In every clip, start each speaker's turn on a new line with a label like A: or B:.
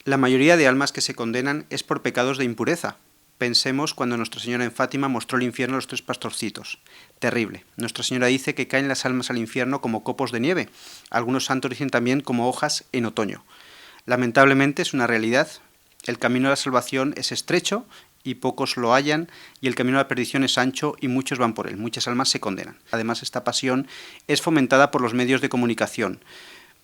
A: La mayoría de almas que se condenan es por pecados de impureza. Pensemos cuando Nuestra Señora en Fátima mostró el infierno a los 3 pastorcitos. Terrible. Nuestra Señora dice que caen las almas al infierno como copos de nieve. Algunos santos dicen también como hojas en otoño. Lamentablemente es una realidad. El camino a la salvación es estrecho y pocos lo hallan, y el camino a la perdición es ancho y muchos van por él. Muchas almas se condenan. Además, esta pasión es fomentada por los medios de comunicación,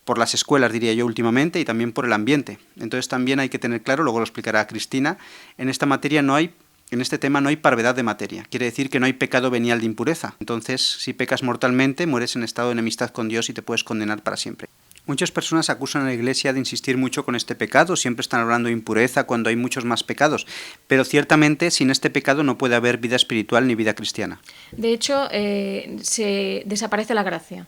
A: por las escuelas, diría yo, últimamente, y también por el ambiente. Entonces también hay que tener claro, luego lo explicará Cristina, en esta materia en este tema no hay parvedad de materia. Quiere decir que no hay pecado venial de impureza. Entonces, si pecas mortalmente, mueres en estado de enemistad con Dios y te puedes condenar para siempre. Muchas personas acusan a la Iglesia de insistir mucho con este pecado, siempre están hablando de impureza cuando hay muchos más pecados, pero ciertamente sin este pecado no puede haber vida espiritual ni vida cristiana.
B: De hecho, se desaparece la gracia.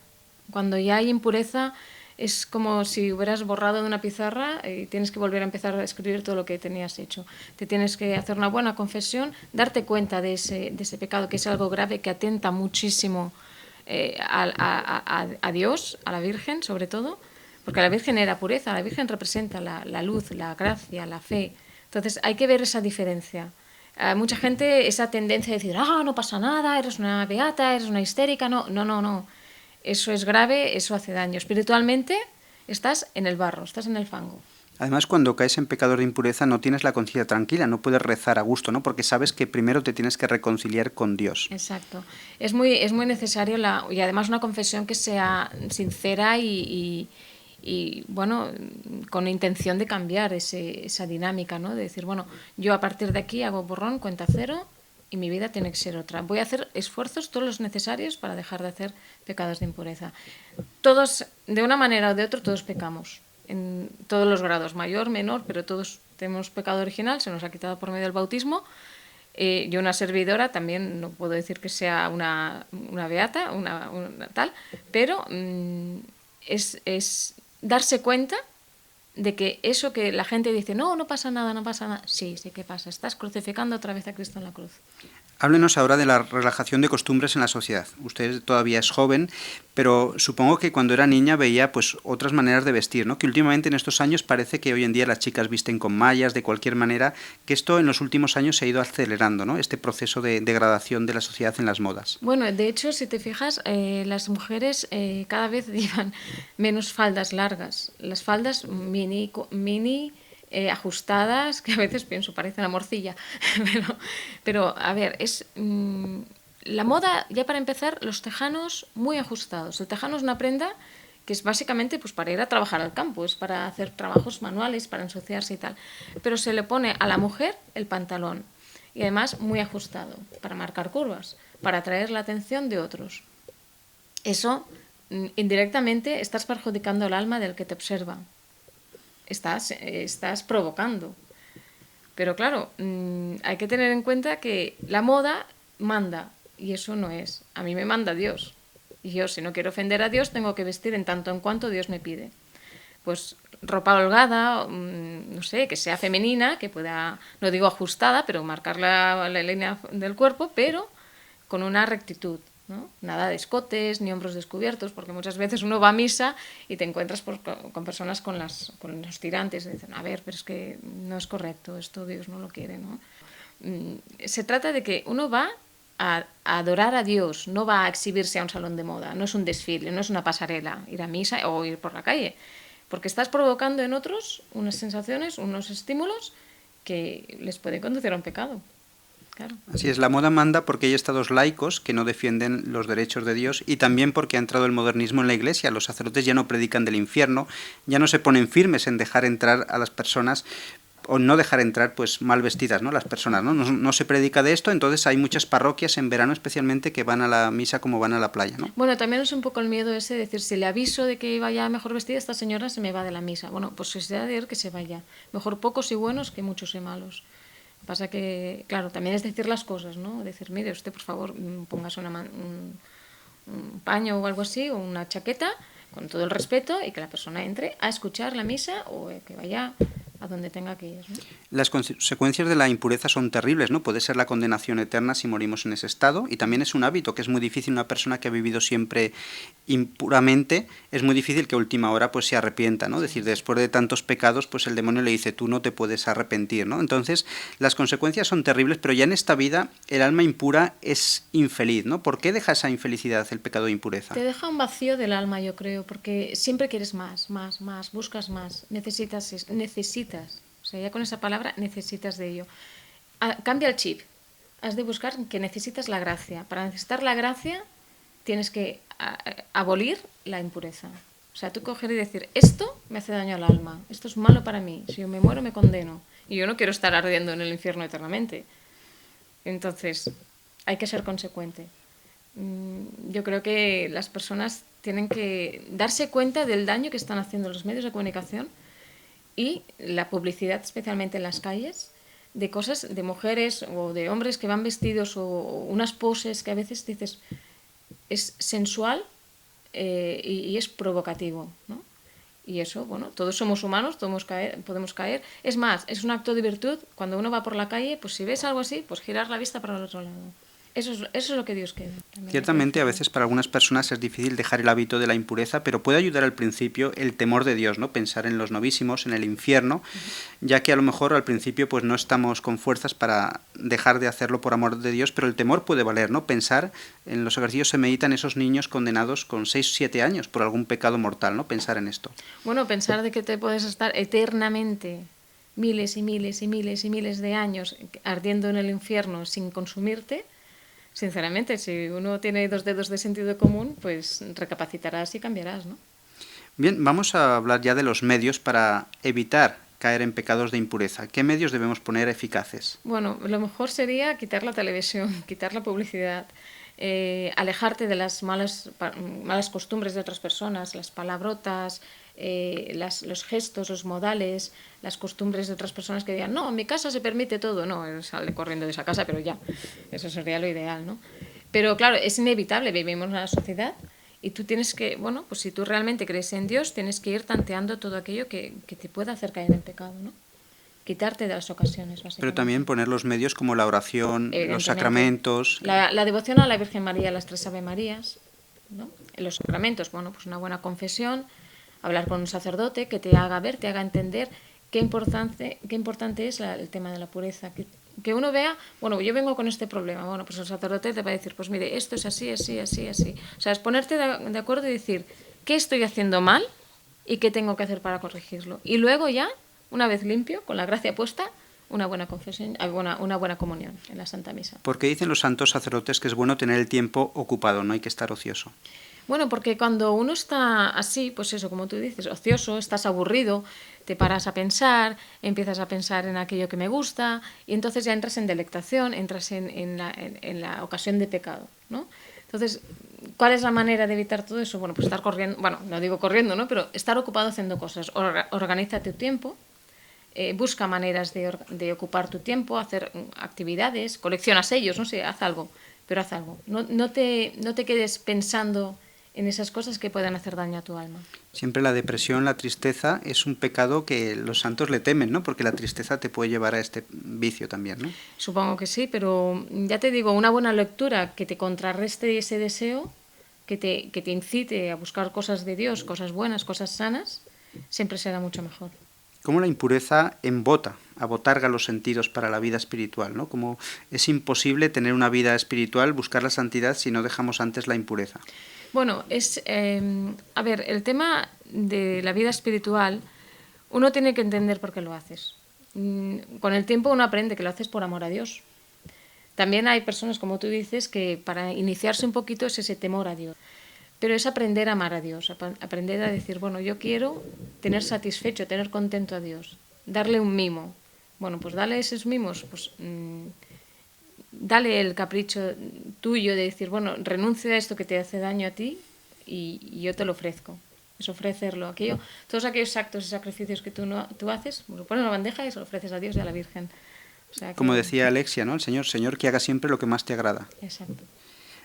B: Cuando ya hay impureza, es como si hubieras borrado de una pizarra y tienes que volver a empezar a escribir todo lo que tenías hecho. Te tienes que hacer una buena confesión, darte cuenta de ese pecado, que es algo grave, que atenta muchísimo a Dios, a la Virgen sobre todo, porque la Virgen era pureza, la Virgen representa la luz, la gracia, la fe. Entonces hay que ver esa diferencia. Mucha gente, esa tendencia de decir, no pasa nada, eres una beata, eres una histérica, no. Eso es grave, eso hace daño. Espiritualmente estás en el barro, estás en el fango.
A: Además, cuando caes en pecados de impureza no tienes la conciencia tranquila, no puedes rezar a gusto, ¿no? Porque sabes que primero te tienes que reconciliar con Dios.
B: Exacto. Es muy necesario y además una confesión que sea sincera y bueno, con intención de cambiar esa dinámica, ¿no? De decir, bueno, yo a partir de aquí hago borrón, cuenta cero, y mi vida tiene que ser otra. Voy a hacer esfuerzos todos los necesarios para dejar de hacer pecados de impureza. Todos, de una manera o de otra, todos pecamos. En todos los grados, mayor, menor, pero todos tenemos pecado original, se nos ha quitado por medio del bautismo. Yo, una servidora, también no puedo decir que sea una beata, una tal, pero es darse cuenta de que eso que la gente dice, no pasa nada, sí que pasa, estás crucificando otra vez a Cristo en la cruz.
A: Háblenos ahora de la relajación de costumbres en la sociedad. Usted todavía es joven, pero supongo que cuando era niña veía pues otras maneras de vestir, ¿no? Que últimamente en estos años parece que hoy en día las chicas visten con mallas de cualquier manera, que esto en los últimos años se ha ido acelerando, ¿no? Este proceso de degradación de la sociedad en las modas.
B: Bueno, de hecho, si te fijas, las mujeres cada vez llevan menos faldas largas. Las faldas mini ajustadas, que a veces pienso parecen una morcilla, pero a ver, la moda, ya para empezar, los tejanos muy ajustados. El tejano es una prenda que es básicamente pues para ir a trabajar al campo, es para hacer trabajos manuales, para ensuciarse y tal. Pero se le pone a la mujer el pantalón, y además muy ajustado, para marcar curvas, para atraer la atención de otros. Eso, indirectamente, estás perjudicando el alma del que te observa. Estás provocando. Pero claro, hay que tener en cuenta que la moda manda, y eso no es. A mí me manda Dios. Y yo, si no quiero ofender a Dios, tengo que vestir en tanto en cuanto Dios me pide. Pues ropa holgada, no sé, que sea femenina, que pueda, no digo ajustada, pero marcar la línea del cuerpo, pero con una rectitud. ¿No? Nada de escotes ni hombros descubiertos, porque muchas veces uno va a misa y te encuentras con personas con los tirantes y dicen, a ver, pero es que no es correcto, esto Dios no lo quiere, ¿no? Se trata de que uno va a adorar a Dios, no va a exhibirse a un salón de moda, no es un desfile, no es una pasarela, ir a misa o ir por la calle, porque estás provocando en otros unas sensaciones, unos estímulos que les pueden conducir a un pecado. Claro.
A: Así es, la moda manda porque hay estados laicos que no defienden los derechos de Dios y también porque ha entrado el modernismo en la Iglesia. Los sacerdotes ya no predican del infierno, ya no se ponen firmes en dejar entrar a las personas o no dejar entrar pues mal vestidas, ¿no? Las personas, ¿no? No se predica de esto, entonces hay muchas parroquias en verano especialmente que van a la misa como van a la playa, ¿no?
B: Bueno, también es un poco el miedo ese de decir, si le aviso de que vaya mejor vestida, esta señora se me va de la misa. Bueno, pues se da de él que se vaya. Mejor pocos y buenos que muchos y malos. Pasa que, claro, también es decir las cosas, ¿no? Decir, mire, usted por favor póngase un paño o algo así, o una chaqueta, con todo el respeto, y que la persona entre a escuchar la misa o que vaya a donde tenga que ir, ¿no?
A: Las consecuencias de la impureza son terribles, ¿no? Puede ser la condenación eterna si morimos en ese estado, y también es un hábito que es muy difícil una persona que ha vivido siempre impuramente, es muy difícil que a última hora pues se arrepienta, ¿no? Es decir, después de tantos pecados, pues el demonio le dice, tú no te puedes arrepentir, ¿no? Entonces, las consecuencias son terribles, pero ya en esta vida el alma impura es infeliz, ¿no? ¿Por qué deja esa infelicidad el pecado de impureza?
B: Te deja un vacío del alma, yo creo, porque siempre quieres más, buscas más, necesitas, o sea, ya con esa palabra necesitas de ello. Cambia el chip, has de buscar que necesitas la gracia. Para necesitar la gracia tienes que abolir la impureza. O sea, tú coger y decir, esto me hace daño al alma, esto es malo para mí, si yo me muero me condeno. Y yo no quiero estar ardiendo en el infierno eternamente. Entonces, hay que ser consecuente. Yo creo que las personas tienen que darse cuenta del daño que están haciendo los medios de comunicación y la publicidad, especialmente en las calles, de cosas de mujeres o de hombres que van vestidos o unas poses que a veces dices es sensual y es provocativo, ¿no? Y eso, bueno, todos somos humanos, todos podemos caer. Es más, es un acto de virtud. Cuando uno va por la calle, pues si ves algo así, pues girar la vista para el otro lado. Eso es lo que Dios quiere.
A: Ciertamente, a veces para algunas personas es difícil dejar el hábito de la impureza, pero puede ayudar al principio el temor de Dios, ¿no? Pensar en los novísimos, en el infierno, ya que a lo mejor al principio pues no estamos con fuerzas para dejar de hacerlo por amor de Dios, pero el temor puede valer, ¿no? Pensar en los ejercicios se meditan esos niños condenados con 6 o 7 años por algún pecado mortal, ¿no? Pensar en esto.
B: Bueno, pensar de que te puedes estar eternamente miles y miles y miles y miles de años ardiendo en el infierno sin consumirte. Sinceramente, si uno tiene 2 dedos de sentido común, pues recapacitarás y cambiarás, ¿no?
A: Bien, vamos a hablar ya de los medios para evitar caer en pecados de impureza. ¿Qué medios debemos poner eficaces?
B: Bueno, lo mejor sería quitar la televisión, quitar la publicidad, alejarte de las malas costumbres de otras personas, las palabrotas, los gestos, los modales, las costumbres de otras personas que digan, no, en mi casa se permite todo. No, sale corriendo de esa casa, pero ya, eso sería lo ideal, ¿no? Pero claro, es inevitable, vivimos en una sociedad y tú tienes que, bueno, pues si tú realmente crees en Dios, tienes que ir tanteando todo aquello que te pueda hacer caer en pecado, ¿no? Quitarte de las ocasiones, básicamente.
A: Pero también poner los medios como la oración, los sacramentos.
B: La devoción a la Virgen María, las 3 Ave Marías, ¿no? Los sacramentos, bueno, pues una buena confesión, hablar con un sacerdote que te haga ver, te haga entender qué importante es el tema de la pureza. Que uno vea, bueno, yo vengo con este problema, bueno, pues el sacerdote te va a decir, pues mire, esto es así, así, así, así. O sea, es ponerte de acuerdo y decir, ¿qué estoy haciendo mal y qué tengo que hacer para corregirlo? Y luego ya, una vez limpio, con la gracia puesta, una buena confesión, una buena comunión en la Santa Misa.
A: Porque dicen los santos sacerdotes que es bueno tener el tiempo ocupado, no hay que estar ocioso.
B: Bueno, porque cuando uno está así, pues eso, como tú dices, ocioso, estás aburrido, te paras a pensar, empiezas a pensar en aquello que me gusta y entonces ya entras en delectación, entras en la ocasión de pecado, ¿no? Entonces, ¿cuál es la manera de evitar todo eso? Bueno, pues estar corriendo, bueno, no digo corriendo, ¿no? Pero estar ocupado haciendo cosas. Organízate tu tiempo, busca maneras de ocupar tu tiempo, hacer actividades, colecciona sellos, no sé, haz algo, pero haz algo. No te quedes pensando en esas cosas que puedan hacer daño a tu alma.
A: Siempre la depresión, la tristeza es un pecado que los santos le temen, ¿no? Porque la tristeza te puede llevar a este vicio también, ¿no?
B: Supongo que sí, pero ya te digo, una buena lectura que te contrarreste ese deseo, que te incite a buscar cosas de Dios, cosas buenas, cosas sanas, siempre será mucho mejor.
A: Cómo la impureza embota, abotarga los sentidos para la vida espiritual, ¿no? Como es imposible tener una vida espiritual, buscar la santidad si no dejamos antes la impureza.
B: Bueno, a ver, el tema de la vida espiritual, uno tiene que entender por qué lo haces. Con el tiempo uno aprende que lo haces por amor a Dios. También hay personas, como tú dices, que para iniciarse un poquito es ese temor a Dios. Pero es aprender a amar a Dios, aprender a decir, bueno, yo quiero tener satisfecho, tener contento a Dios, darle un mimo. Bueno, pues dale esos mimos, pues dale el capricho tuyo de decir, bueno, renuncia a esto que te hace daño a ti y yo te lo ofrezco. Es ofrecerlo. Todos aquellos actos y sacrificios que tú haces, lo pones en una bandeja y se lo ofreces a Dios y a la Virgen. O sea,
A: como decía Alexia, ¿no? El Señor, que haga siempre lo que más te agrada.
B: Exacto.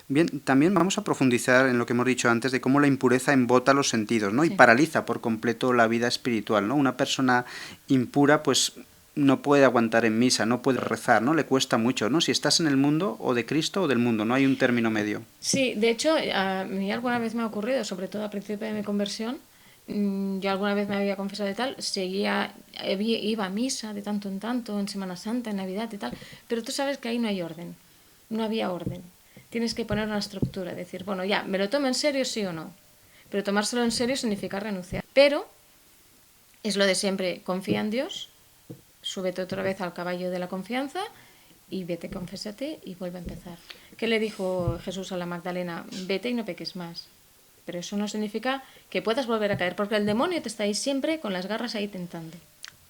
A: Bien, también vamos a profundizar en lo que hemos dicho antes de cómo la impureza embota los sentidos, ¿no? Sí. Y paraliza por completo la vida espiritual, ¿no? Una persona impura, pues no puede aguantar en misa, no puede rezar, ¿no? Le cuesta mucho, ¿no? Si estás en el mundo, o de Cristo o del mundo, no hay un término medio.
B: Sí, de hecho, a mí alguna vez me ha ocurrido, sobre todo al principio de mi conversión, yo alguna vez me había confesado y tal, iba a misa de tanto en Semana Santa, en Navidad y tal, pero tú sabes que ahí no hay orden, no había orden. Tienes que poner una estructura, decir, bueno, ya, ¿me lo tomo en serio, sí o no? Pero tomárselo en serio significa renunciar. Pero es lo de siempre, confía en Dios, súbete otra vez al caballo de la confianza y vete, confésate y vuelve a empezar. ¿Qué le dijo Jesús a la Magdalena? Vete y no peques más. Pero eso no significa que puedas volver a caer, porque el demonio te está ahí siempre con las garras ahí tentando.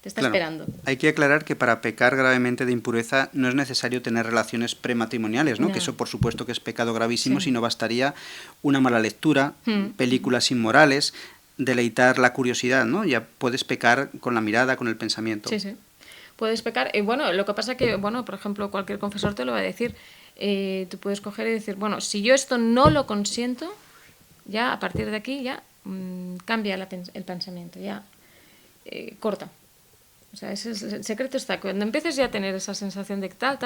B: Te está
A: Claro,
B: esperando.
A: hay que aclarar que para pecar gravemente de impureza no es necesario tener relaciones prematrimoniales, ¿no? Que
B: No.
A: eso por supuesto que es pecado gravísimo,
B: Sí.
A: sino bastaría una mala lectura, películas inmorales, deleitar la curiosidad, ¿no? Ya puedes pecar con la mirada, con el pensamiento.
B: Sí, sí. Puedes pecar. Y bueno, lo que pasa que, bueno, por ejemplo, cualquier confesor te lo va a decir. Tú puedes coger y decir, bueno, si yo esto no lo consiento, ya a partir de aquí ya cambia el pensamiento, ya corta. O sea, el secreto está, cuando empieces ya a tener esa sensación de tal,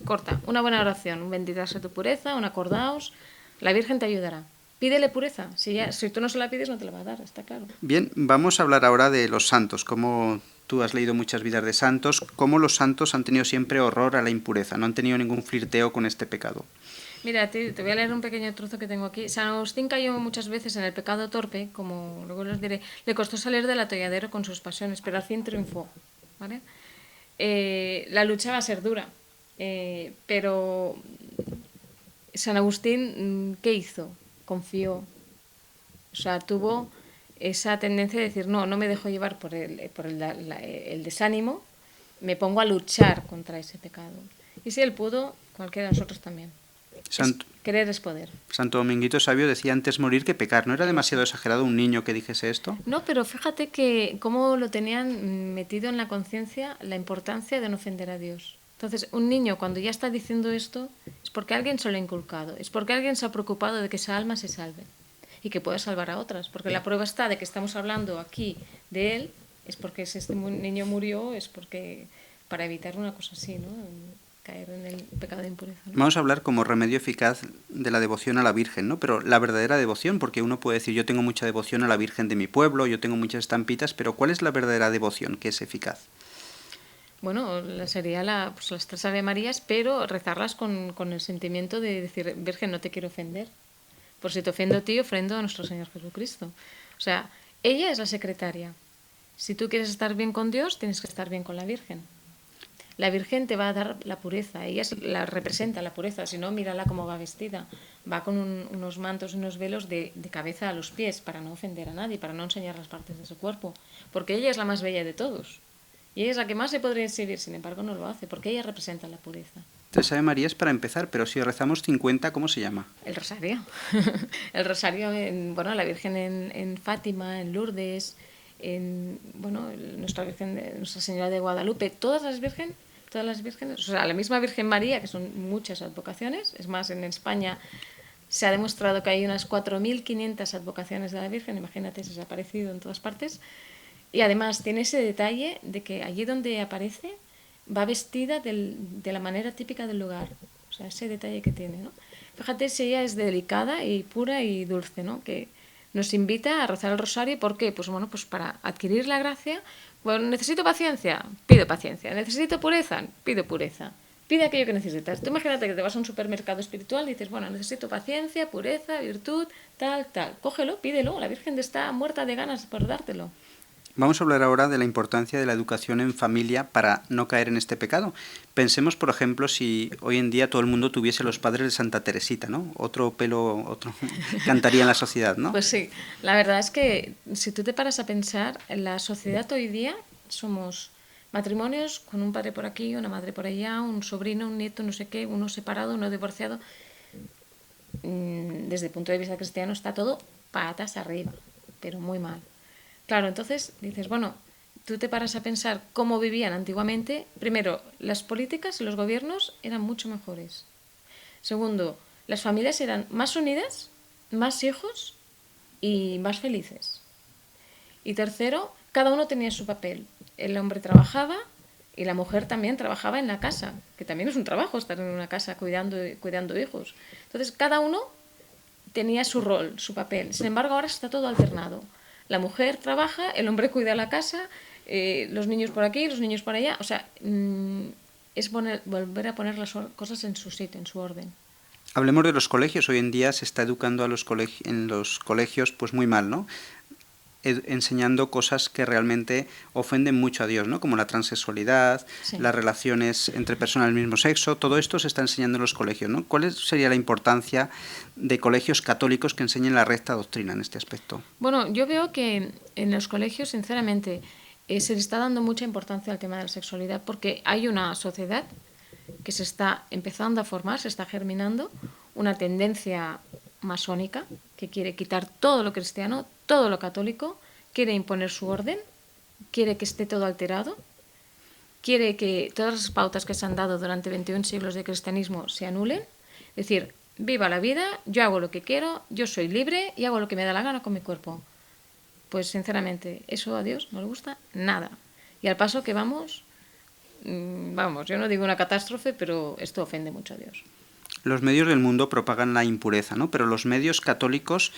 B: corta. Una buena oración, un bendita sea tu pureza, un acordaos, la Virgen te ayudará. Pídele pureza, si tú no se la pides no te la va a dar, está claro.
A: Bien, vamos a hablar ahora de los santos, como tú has leído muchas vidas de santos, cómo los santos han tenido siempre horror a la impureza, no han tenido ningún flirteo con este pecado.
B: Mira, te voy a leer un pequeño trozo que tengo aquí. San Agustín cayó muchas veces en el pecado torpe, como luego les diré. Le costó salir del atolladero con sus pasiones, pero al fin triunfó. ¿Vale? La lucha va a ser dura, pero San Agustín, ¿qué hizo? Confió. O sea, tuvo esa tendencia de decir, no, no me dejo llevar por el desánimo, me pongo a luchar contra ese pecado. Y si él pudo, cualquiera de nosotros también. Querer es poder.
A: Santo Dominguito Sabio decía antes morir que pecar. ¿No era demasiado exagerado un niño que dijese esto?
B: No, pero fíjate que cómo lo tenían metido en la conciencia la importancia de no ofender a Dios. Entonces, un niño cuando ya está diciendo esto es porque alguien se lo ha inculcado, es porque alguien se ha preocupado de que esa alma se salve y que pueda salvar a otras. Porque la prueba está de que estamos hablando aquí de él, es porque si este niño murió, es porque para evitar una cosa así, ¿no? Caer en el pecado de impureza, ¿no?
A: Vamos a hablar como remedio eficaz de la devoción a la Virgen, ¿no? Pero la verdadera devoción, porque uno puede decir, yo tengo mucha devoción a la Virgen de mi pueblo, yo tengo muchas estampitas, pero ¿cuál es la verdadera devoción que es eficaz?
B: Bueno, sería las tres Ave Marías, pero rezarlas con el sentimiento de decir, Virgen, no te quiero ofender. Por si te ofendo a ti, ofrendo a nuestro Señor Jesucristo. O sea, ella es la secretaria. Si tú quieres estar bien con Dios, tienes que estar bien con la Virgen. La Virgen te va a dar la pureza, ella representa la pureza, si no, mírala cómo va vestida. Va con unos mantos y unos velos de cabeza a los pies, para no ofender a nadie, para no enseñar las partes de su cuerpo. Porque ella es la más bella de todos. Y ella es la que más se podría exhibir, sin embargo no lo hace, porque ella representa la pureza.
A: Tres Ave Marías para empezar, pero si rezamos 50, ¿cómo se llama?
B: El rosario. El rosario, la Virgen en Fátima, en Lourdes, Nuestra Señora de Guadalupe, todas las vírgenes, o sea, la misma Virgen María, que son muchas advocaciones, es más, en España se ha demostrado que hay unas 4.500 advocaciones de la Virgen, imagínate, se ha aparecido en todas partes, y además tiene ese detalle de que allí donde aparece va vestida de la manera típica del lugar, o sea, ese detalle que tiene, ¿no? Fíjate si ella es delicada y pura y dulce, ¿no? Que nos invita a rezar el rosario, ¿por qué? Pues bueno, pues para adquirir la gracia. Bueno, necesito paciencia, pido paciencia. Necesito pureza, pido pureza. Pide aquello que necesitas. Tú imagínate que te vas a un supermercado espiritual y dices, bueno, necesito paciencia, pureza, virtud, tal. Cógelo, pídelo. La Virgen está muerta de ganas por dártelo.
A: Vamos a hablar ahora de la importancia de la educación en familia para no caer en este pecado. Pensemos, por ejemplo, si hoy en día todo el mundo tuviese los padres de Santa Teresita, ¿no? Otro cantaría en la sociedad, ¿no?
B: Pues sí, la verdad es que si tú te paras a pensar, en la sociedad hoy día somos matrimonios con un padre por aquí, una madre por allá, un sobrino, un nieto, no sé qué, uno separado, uno divorciado. Desde el punto de vista cristiano está todo patas arriba, pero muy mal. Claro, entonces dices, bueno, tú te paras a pensar cómo vivían antiguamente. Primero, las políticas y los gobiernos eran mucho mejores. Segundo, las familias eran más unidas, más hijos y más felices. Y tercero, cada uno tenía su papel. El hombre trabajaba Y la mujer también trabajaba en la casa, que también es un trabajo estar en una casa cuidando hijos. Entonces, cada uno tenía su rol, su papel. Sin embargo, ahora está todo alternado. La mujer trabaja, el hombre cuida la casa, los niños por aquí, los niños por allá. O sea, es volver a poner las cosas en su sitio, en su orden.
A: Hablemos de los colegios. Hoy en día se está educando en los colegios pues muy mal, ¿no? Enseñando cosas que realmente ofenden mucho a Dios, ¿no? Como la transexualidad,
B: Sí.
A: las relaciones entre personas del mismo sexo, todo esto se está enseñando en los colegios, ¿no? ¿Cuál sería la importancia de colegios católicos que enseñen la recta doctrina en este aspecto?
B: Bueno, yo veo que en los colegios, sinceramente, se le está dando mucha importancia al tema de la sexualidad porque hay una sociedad que se está empezando a formar, se está germinando, una tendencia masónica que quiere quitar todo lo cristiano, todo lo católico, quiere imponer su orden, quiere que esté todo alterado, quiere que todas las pautas que se han dado durante 21 siglos de cristianismo se anulen, es decir, viva la vida, yo hago lo que quiero, yo soy libre y hago lo que me da la gana con mi cuerpo. Pues sinceramente, eso a Dios no le gusta nada. Y al paso que vamos, yo no digo una catástrofe, pero esto ofende mucho a Dios.
A: Los medios del mundo propagan la impureza, ¿no? Pero los medios católicos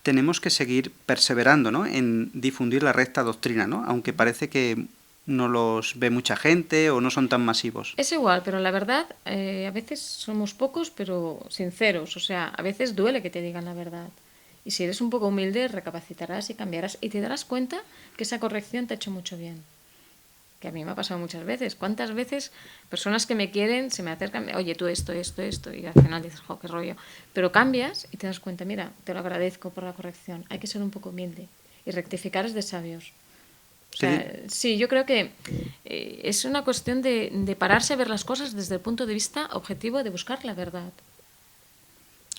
A: tenemos que seguir perseverando, ¿no? En difundir la recta doctrina, ¿no? Aunque parece que no los ve mucha gente o no son tan masivos.
B: Es igual, pero la verdad, a veces somos pocos, pero sinceros. O sea, a veces duele que te digan la verdad. Y si eres un poco humilde, recapacitarás y cambiarás. Y te darás cuenta que esa corrección te ha hecho mucho bien. Que a mí me ha pasado muchas veces. ¿Cuántas veces personas que me quieren se me acercan, oye, tú esto, y al final dices, jo, qué rollo. Pero cambias y te das cuenta, mira, te lo agradezco por la corrección. Hay que ser un poco humilde. Y rectificar es de sabios. O sea, sí, yo creo que es una cuestión de pararse a ver las cosas desde el punto de vista objetivo de buscar la verdad.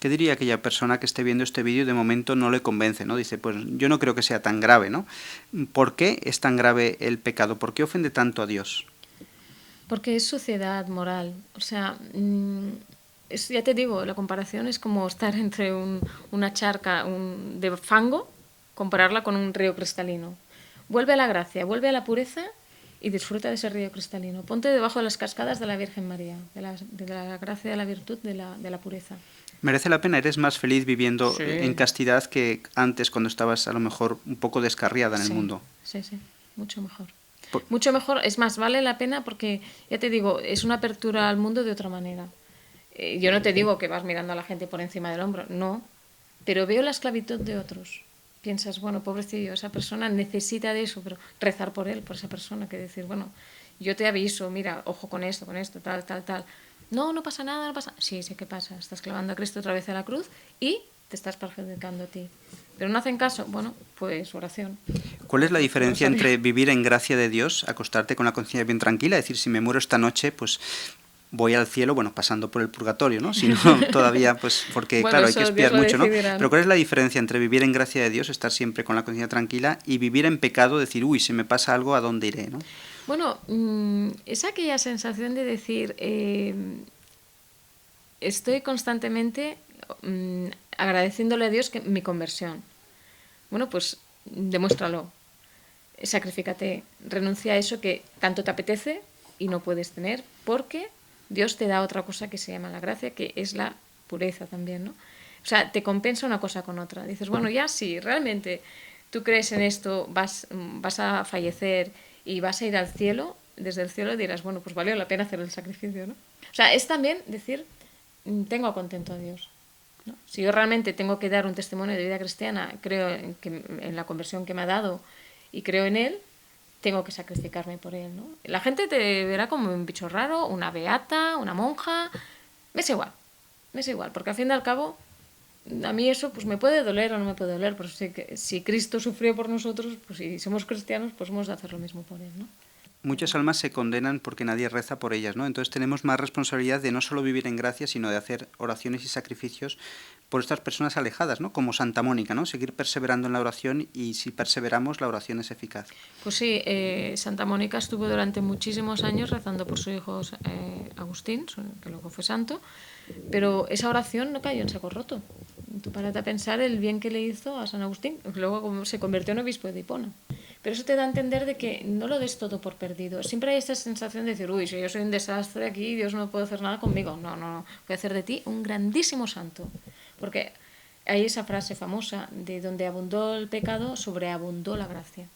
A: ¿Qué diría aquella persona que esté viendo este vídeo y de momento no le convence, ¿no? Dice, pues yo no creo que sea tan grave, ¿no? ¿Por qué es tan grave el pecado? ¿Por qué ofende tanto a Dios?
B: Porque es suciedad moral. O sea, ya te digo, la comparación es como estar entre una charca de fango, compararla con un río cristalino. Vuelve a la gracia, vuelve a la pureza y disfruta de ese río cristalino. Ponte debajo de las cascadas de la Virgen María, de la gracia, de la virtud, de la pureza.
A: ¿Merece la pena? ¿Eres más feliz viviendo
B: Sí.
A: en castidad que antes cuando estabas a lo mejor un poco descarriada en el mundo?
B: Sí, mucho mejor. Mucho mejor, es más, vale la pena porque, ya te digo, es una apertura al mundo de otra manera. Yo no te digo que vas mirando a la gente por encima del hombro, no, pero veo la esclavitud de otros. Piensas, bueno, pobrecillo, esa persona necesita de eso, pero rezar por él, por esa persona, que decir, bueno, yo te aviso, mira, ojo con esto, tal. No pasa nada, no pasa. Sí, sé que pasa. Estás clavando a Cristo otra vez a la cruz y te estás perjudicando a ti. Pero no hacen caso. Bueno, pues oración.
A: ¿Cuál es la diferencia entre vivir en gracia de Dios, acostarte con la conciencia bien tranquila, decir, si me muero esta noche, pues voy al cielo, bueno, pasando por el purgatorio, ¿no? Si no, todavía, pues, porque
B: bueno,
A: claro, hay que espiar mucho, ¿no?
B: decidirán.
A: Pero ¿cuál es la diferencia entre vivir en gracia de Dios, estar siempre con la conciencia tranquila, y vivir en pecado, decir, uy, si me pasa algo, ¿a dónde iré, no?
B: Bueno, es aquella sensación de decir, estoy constantemente agradeciéndole a Dios mi conversión. Bueno, pues demuéstralo, sacrifícate, renuncia a eso que tanto te apetece y no puedes tener, porque Dios te da otra cosa que se llama la gracia, que es la pureza también, ¿no? O sea, te compensa una cosa con otra. Dices, bueno, ya si realmente tú crees en esto, vas a fallecer y vas a ir al cielo, desde el cielo dirás, bueno, pues valió la pena hacer el sacrificio, ¿no? O sea, es también decir, tengo contento a Dios, ¿no? Si yo realmente tengo que dar un testimonio de vida cristiana, creo en la conversión que me ha dado y creo en Él, tengo que sacrificarme por Él, ¿no? La gente te verá como un bicho raro, una beata, una monja, me es igual, porque al fin y al cabo, a mí eso pues me puede doler o no me puede doler, pero sé que si Cristo sufrió por nosotros, pues si somos cristianos, pues hemos de hacer lo mismo por Él, ¿no?
A: Muchas almas se condenan porque nadie reza por ellas, ¿no? Entonces tenemos más responsabilidad de no solo vivir en gracia, sino de hacer oraciones y sacrificios por estas personas alejadas, ¿no? Como Santa Mónica, ¿no? Seguir perseverando en la oración, y si perseveramos, la oración es eficaz.
B: Pues sí, Santa Mónica estuvo durante muchísimos años rezando por su hijo Agustín, que luego fue santo, pero esa oración no cayó en saco roto. Tú párate a pensar el bien que le hizo a San Agustín, luego se convirtió en obispo de Hipona. Pero eso te da a entender de que no lo des todo por perdido. Siempre hay esa sensación de decir, uy, si yo soy un desastre aquí, Dios no puede hacer nada conmigo. No, no, no. Voy a hacer de ti un grandísimo santo. Porque hay esa frase famosa de donde abundó el pecado, sobreabundó la gracia.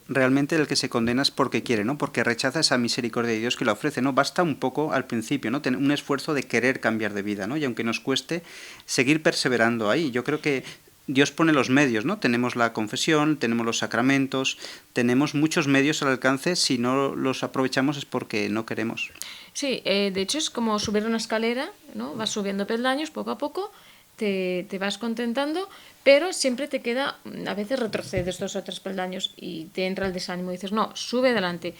A: Realmente el que se condena es porque quiere, ¿no? Porque rechaza esa misericordia de Dios que le ofrece, ¿no? Basta un poco al principio, ¿no? Tener un esfuerzo de querer cambiar de vida, ¿no? Y aunque nos cueste, seguir perseverando ahí. Yo creo que Dios pone los medios, ¿no? Tenemos la confesión, tenemos los sacramentos, tenemos muchos medios al alcance. Si no los aprovechamos es porque no queremos.
B: Sí, de hecho es como subir una escalera, ¿no? Vas subiendo peldaños poco a poco, te vas contentando, pero siempre te queda, a veces retrocedes 2 o 3 peldaños y te entra el desánimo y dices, no, sube adelante.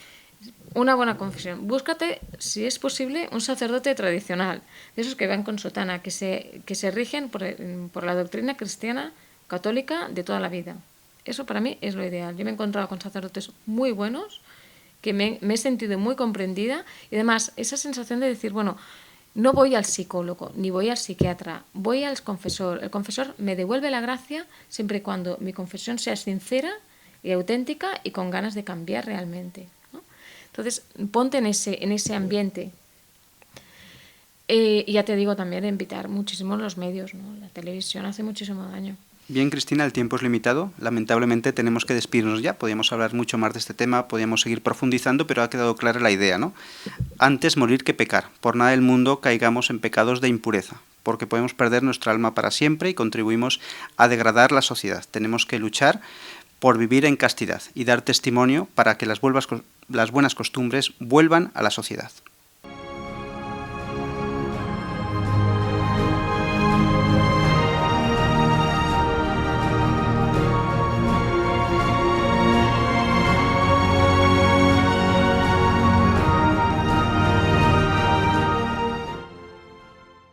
B: Una buena confesión. Búscate, si es posible, un sacerdote tradicional, de esos que van con sotana, que se rigen por la doctrina cristiana católica de toda la vida. Eso para mí es lo ideal. Yo me he encontrado con sacerdotes muy buenos, que me he sentido muy comprendida, y además esa sensación de decir, bueno, no voy al psicólogo, ni voy al psiquiatra, voy al confesor. El confesor me devuelve la gracia siempre y cuando mi confesión sea sincera y auténtica y con ganas de cambiar realmente, ¿no? Entonces, ponte en ese ambiente. Y ya te digo también, evitar muchísimo los medios, ¿no? La televisión hace muchísimo daño.
A: Bien, Cristina, el tiempo es limitado. Lamentablemente tenemos que despedirnos ya. Podríamos hablar mucho más de este tema, podríamos seguir profundizando, pero ha quedado clara la idea, ¿no? Antes morir que pecar. Por nada del mundo caigamos en pecados de impureza, porque podemos perder nuestra alma para siempre y contribuimos a degradar la sociedad. Tenemos que luchar por vivir en castidad y dar testimonio para que las buenas costumbres vuelvan a la sociedad.